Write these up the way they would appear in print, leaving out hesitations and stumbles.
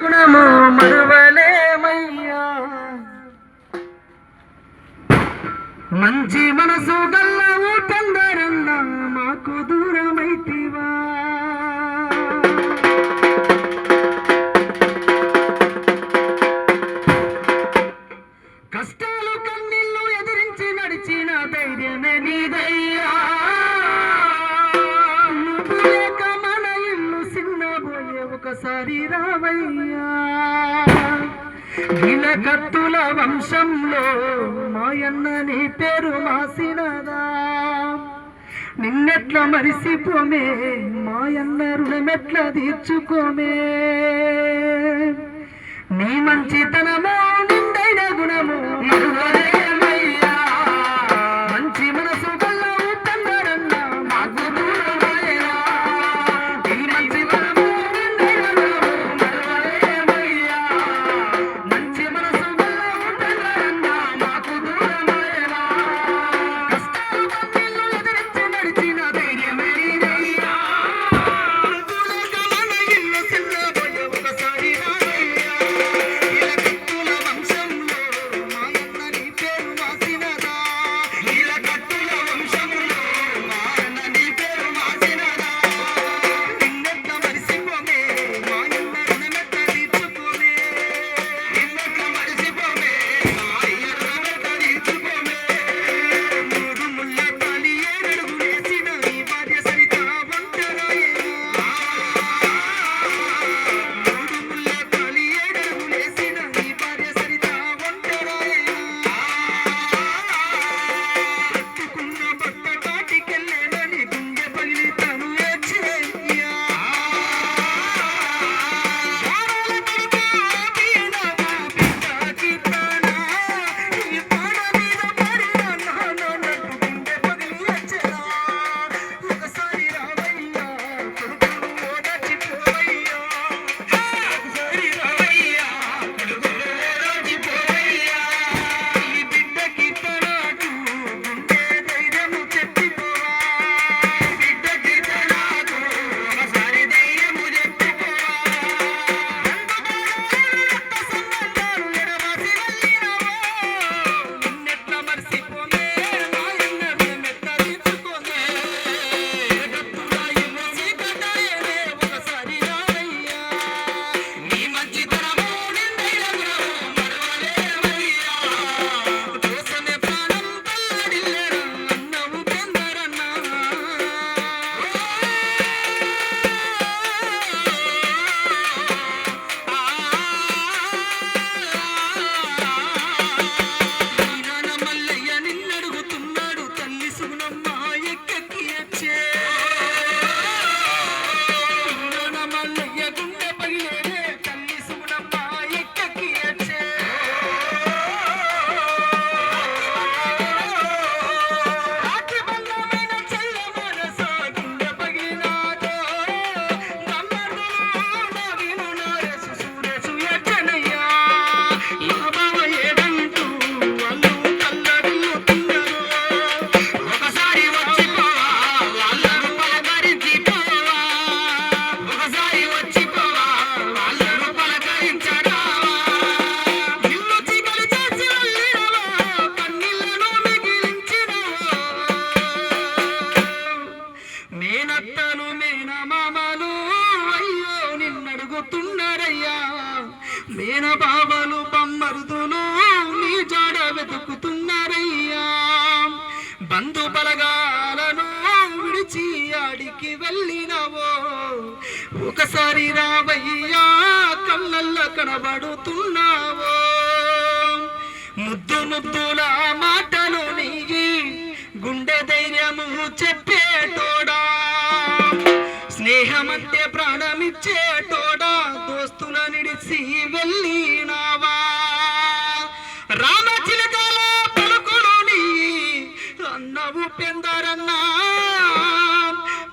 గుణము మరువలేమయ్యా మంచి మనసు గల్లవు కందరన్న మాకు దూరమైతివా కష్టాలు కన్నీళ్లు ఎదిరించి నడిచిన ధైర్యమే నీదయ్యా నువ్వు లేక మన ఇల్లు చిన్నబోయే ఒకసారి రావయ్యా గిలకత్తుల వంశంలో మాయన్న నీ పేరు మాసినదా నిన్నెట్లా మరిసిపోమే మాయన్న రుణమెట్లా తీర్చుకోమే నీ మంచితనమో నిండైన గుణము మరువలేమయ్యా మంచి మనసు గల్లవు కందరన్న మాకు దూరమయ్యా నీ మంచితనమో నిండైన గుణము మరువలేమయ్యా మంచి మనసు గల్లవు కందరన్న మాకు దూరమయ్యా కష్టాలు కన్నీళ్లు ఎదిరించి నడిచిన ధైర్యమే నీదయ్యా నువ్వు లేక మన ఇల్లు చిన్నబోయే ఒకసారి మేనత్తలు మేనమామలు అయ్యో నిన్నడుగుతున్నారయ్యా మేనబావలు బమ్మరుదులు నీ జాడ వెతుకుతున్నారయ్యా బంధు బలగాలను విడిచి ఆడికి వెళ్ళినవో ఒకసారి రావయ్యా కళ్ళల్ల కనబడుతున్నావో ముద్దు ముద్దుల మాటలు నీ గుండె ధైర్యము చెప్పేటోడా స్నేహమంటే ప్రాణమిచ్చేటోడా దోస్తుల నిడిచి వెళ్ళినావా రామచిలకల పలుకులు నీ అన్నవు పెందరన్నా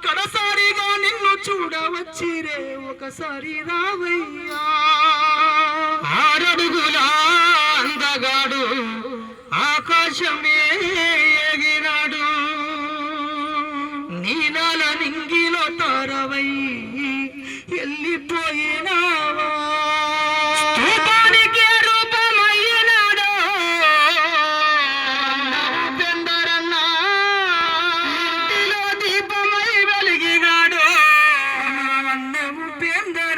కడసారిగా నిన్ను చూడవచ్చిరే ఒకసారి రావయ్యా ఆరడుగుల అందగాడు ఆకాశమే ఎగినాడు నీలాల నింగిలో తారవై వెళ్ళిపోయినావా ఉపేందర